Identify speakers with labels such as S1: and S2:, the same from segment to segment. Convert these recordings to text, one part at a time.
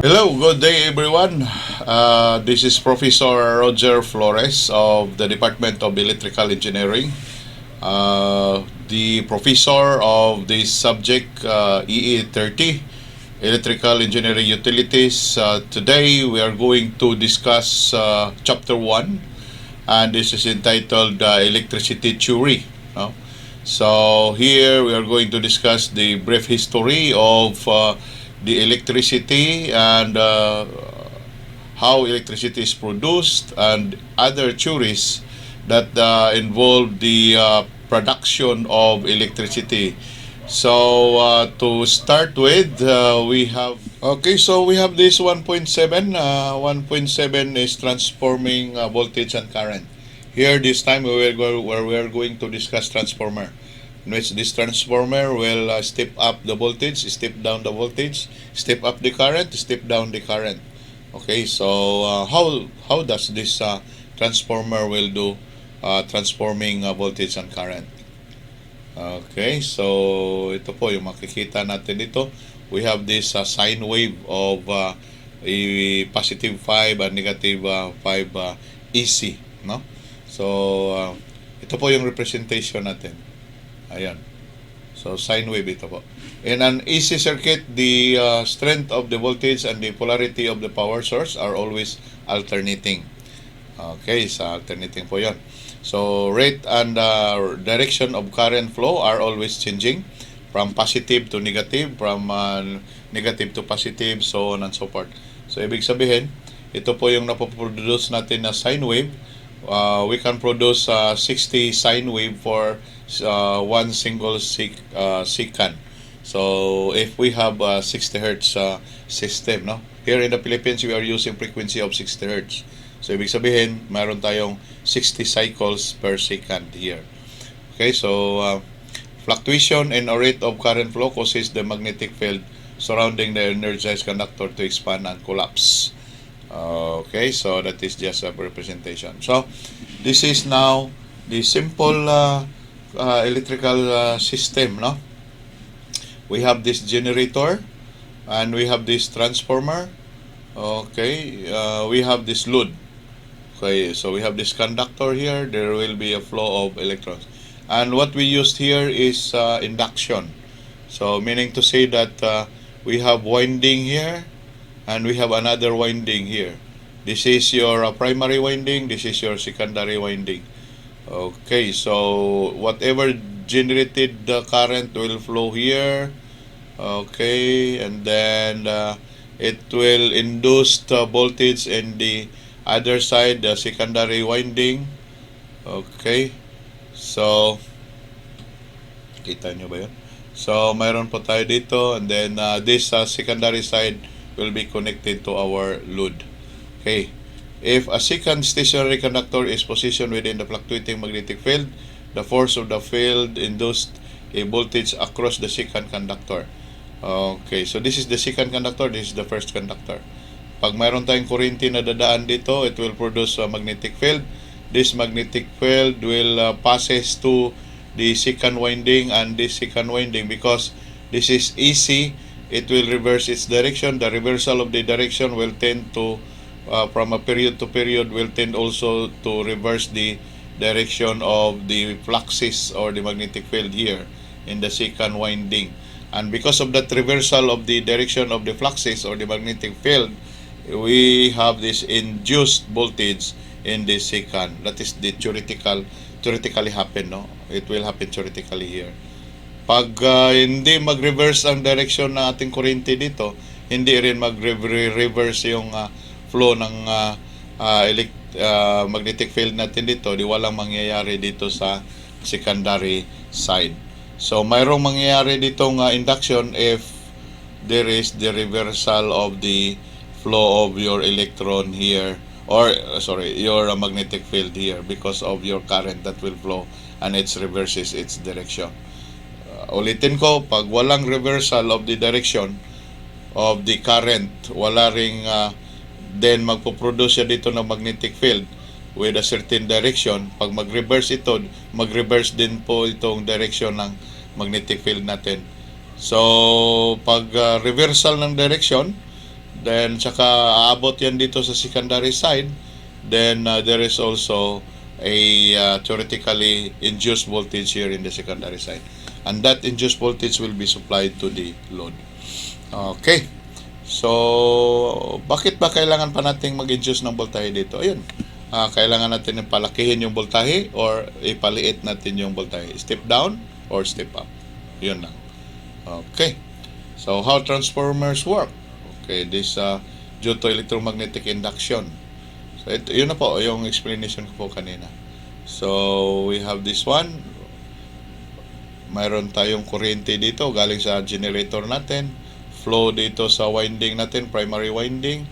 S1: Hello, good day everyone. This is Professor Roger Flores of the Department of Electrical Engineering, the professor of this subject EE30, Electrical Engineering Utilities. Today we are going to discuss Chapter 1, and this is entitled Electricity Theory. No? So here we are going to discuss the brief history of the electricity and how electricity is produced and other theories that involve the production of electricity. So to start with, we have this 1.7. 1.7 is transforming voltage and current. Here this time we are going to discuss transformer, in which this transformer will step up the voltage, step down the voltage, step up the current, step down the current. Okay, so how does this transformer will do transforming voltage and current? Okay, so ito po yung makikita natin dito. We have this sine wave of a positive 5 and negative 5 AC, no? So ito po yung representation natin. Ayan. So sine wave ito po. In an AC circuit, the strength of the voltage and the polarity of the power source are always alternating. Okay, sa alternating po 'yon. So rate and direction of current flow are always changing from positive to negative, from negative to positive, so on and so forth. So ibig sabihin, ito po yung napoproduce natin na sine wave. We can produce 60 sine wave for one single second. So if we have 60 hertz system, no? Here in the Philippines, we are using frequency of 60 hertz. So ibig sabihin, mayroon tayong 60 cycles per second here. Okay, so fluctuation in a rate of current flow causes the magnetic field surrounding the energized conductor to expand and collapse. Okay, so that is just a representation. So this is now the simple electrical system, no? We have this generator and we have this transformer. Okay, we have this load. Okay, so we have this conductor here. There will be a flow of electrons, and what we used here is induction. So meaning to say that we have winding here and we have another winding here. This is your primary winding, this is your secondary winding. Okay, so whatever generated the current will flow here. Okay, and then it will induce the voltage in the other side, the secondary winding. Okay, so kita nyo ba yun? So mayroon po tayo dito, and then this secondary side will be connected to our load. Okay, if a second stationary conductor is positioned within the fluctuating magnetic field, the force of the field induced a voltage across the second conductor. Okay, so this is the second conductor, this is the first conductor. Pag mayroon tayong kuryente na dadaan dito, it will produce a magnetic field. This magnetic field will passes to the second winding and this second winding, because this is AC, it will reverse its direction. The reversal of the direction will tend to from a period to period will tend also to reverse the direction of the fluxes or the magnetic field here in the second winding. And because of that reversal of the direction of the fluxes or the magnetic field, we have this induced voltage in the second. That is the theoretically happen, no? It will happen theoretically here. Pag hindi mag-reverse ang direction ng ating kuryente dito, hindi rin mag-reverse yung flow ng magnetic field natin dito, di walang mangyayari dito sa secondary side. So mayroong mangyayari ditong induction if there is the reversal of the flow of your electron here, or your magnetic field here, because of your current that will flow and it reverses its direction. Ulitin ko, pag walang reversal of the direction of the current, wala ring then magpo-produce siya dito ng magnetic field with a certain direction. Pag mag-reverse ito, mag-reverse din po itong direction ng magnetic field natin. So pag reversal ng direction, then saka aabot yan dito sa secondary side. Then there is also a theoretically induced voltage here in the secondary side, and that induced voltage will be supplied to the load. Okay, so bakit ba kailangan pa nating mag-induce ng voltahe dito? Ayun, kailangan natin palakihin yung voltahe or ipaliit natin yung voltahe, step down or step up. Yun lang. Okay, so how transformers work? Okay, this due to electromagnetic induction. So yun na po yung explanation ko po kanina. So we have this one. Mayroon tayong kuryente dito galing sa generator natin, flow dito sa winding natin, primary winding,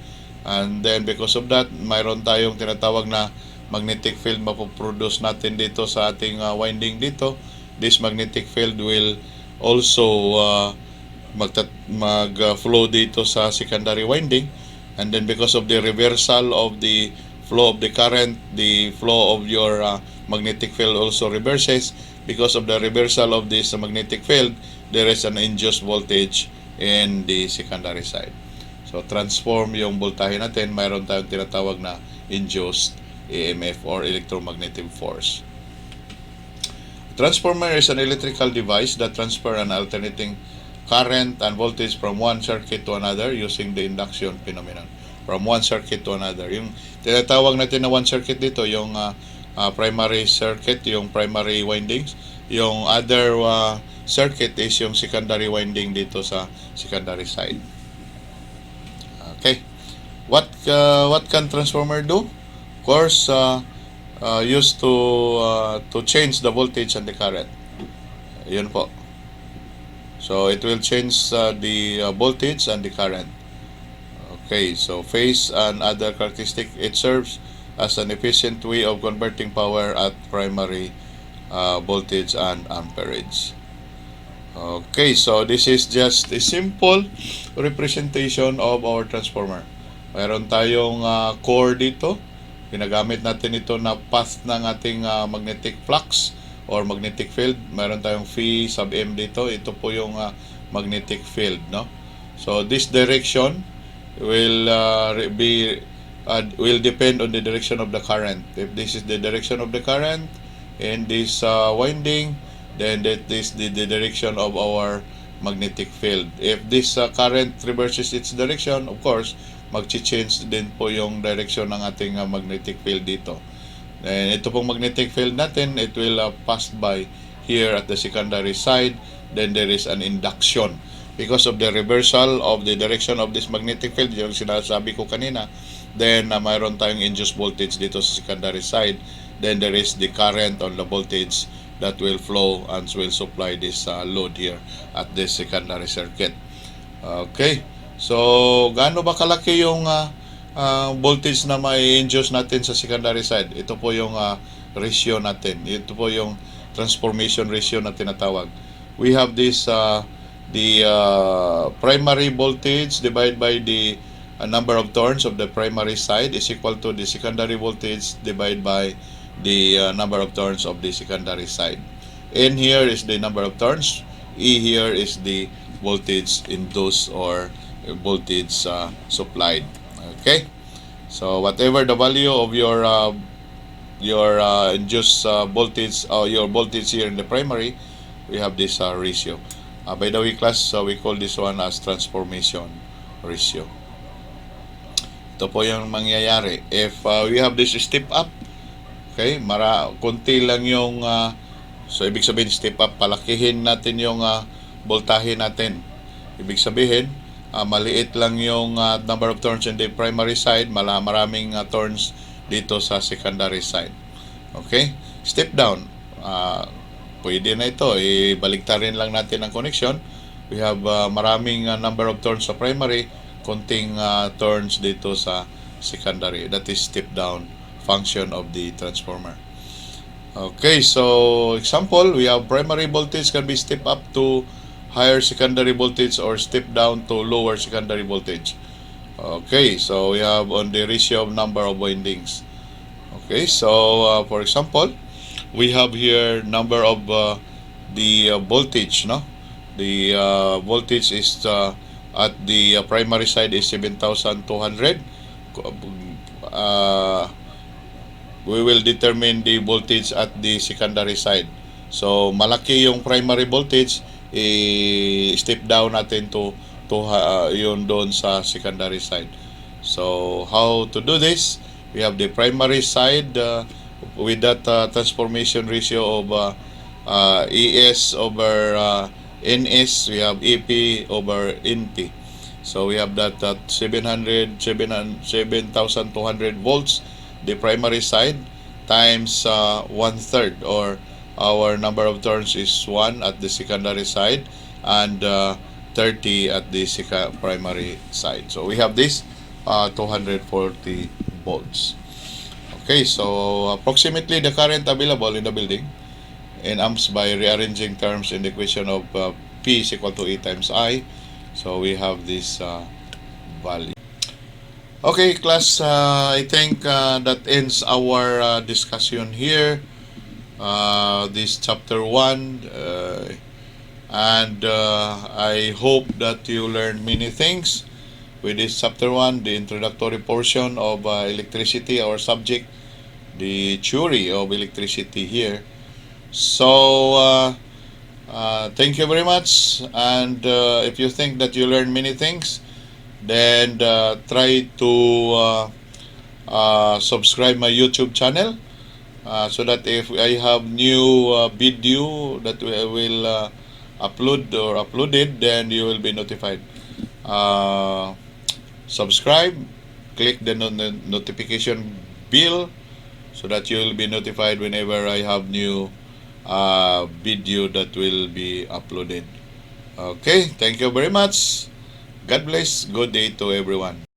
S1: and then because of that, mayroon tayong tinatawag na magnetic field mapoproduce natin dito sa ating winding dito. This magnetic field will also mag-flow dito sa secondary winding, and then because of the reversal of the flow of the current, the flow of your magnetic field also reverses. Because of the reversal of this magnetic field, there is an induced voltage in the secondary side. So transform yung voltahe natin, mayroon tayong tinatawag na induced EMF or electromagnetic force. Transformer is an electrical device that transfer an alternating current and voltage from one circuit to another using the induction phenomenon. From one circuit to another. Yung tinatawag natin na one circuit dito, yung primary circuit, yung primary windings. Yung other circuit is yung secondary winding dito sa secondary side. Okay. What can transformer do? Of course, used to change the voltage and the current. Yun po. So it will change the voltage and the current. Okay, so phase and other characteristic, it serves as an efficient way of converting power at primary voltage and amperage. Okay, so this is just a simple representation of our transformer. Mayroon tayong core dito. Ginagamit natin ito na path ng ating magnetic flux or magnetic field. Mayroon tayong phi sub m dito. Ito po yung magnetic field, no? So this direction will will depend on the direction of the current. If this is the direction of the current in this winding, then that is the direction of our magnetic field. If this current reverses its direction, of course, mag-change din po yung direction ng ating magnetic field dito. And ito pong magnetic field natin, it will pass by here at the secondary side. Then there is an induction. Because of the reversal of the direction of this magnetic field, yung sinasabi ko kanina, then mayroon tayong induced voltage dito sa secondary side. Then there is the current on the voltage that will flow and will supply this load here at this secondary circuit. Okay, so gaano ba kalaki yung voltage na may induce natin sa secondary side? Ito po yung ratio natin. Ito po yung transformation ratio na tinatawag. We have this the primary voltage divided by the number of turns of the primary side is equal to the secondary voltage divided by the number of turns of the secondary side. N here is the number of turns. E here is the voltage induced or voltage supplied. Okay, so whatever the value of your induced voltage or your voltage here in the primary, we have this ratio. By the way, class, we call this one as transformation ratio. Ito po yung mangyayari. If we have this step up, okay, konti lang yung, so ibig sabihin step up, palakihin natin yung voltahe natin. Ibig sabihin, maliit lang yung number of turns in the primary side, maraming turns dito sa secondary side. Okay, step down. Pwede na ito, ibaligtarin lang natin ang connection. We have maraming number of turns sa primary, konting turns dito sa secondary. That is step down function of the transformer. Okay, so example, we have primary voltage can be step up to higher secondary voltage or step down to lower secondary voltage. Okay, so we have on the ratio of number of windings. Okay, so for example, we have here number of the voltage, no? The voltage is at the primary side is 7,200. Uh, we will determine the voltage at the secondary side. So malaki yung primary voltage, i-step down natin to yun doon sa secondary side. So how to do this? We have the primary side with that transformation ratio of ES over NS. We have EP over NP. So we have that 7,200 volts, the primary side, times 1/3, or our number of turns is 1 at the secondary side, and 30 at the primary side. So we have this 240 volts. Okay, so approximately the current available in the building in amps by rearranging terms in the equation of P is equal to E times I. So we have this value. Okay, class, I think that ends our discussion here. This chapter 1, and I hope that you learned many things with this chapter 1, the introductory portion of electricity, our subject, the theory of electricity here. So thank you very much, and if you think that you learned many things, then try to subscribe my YouTube channel, so that if I have new video that I will upload or uploaded, then you will be notified. Subscribe, click the notification bell, so that you will be notified whenever I have new video that will be uploaded. Okay, thank you very much. God bless. Good day to everyone.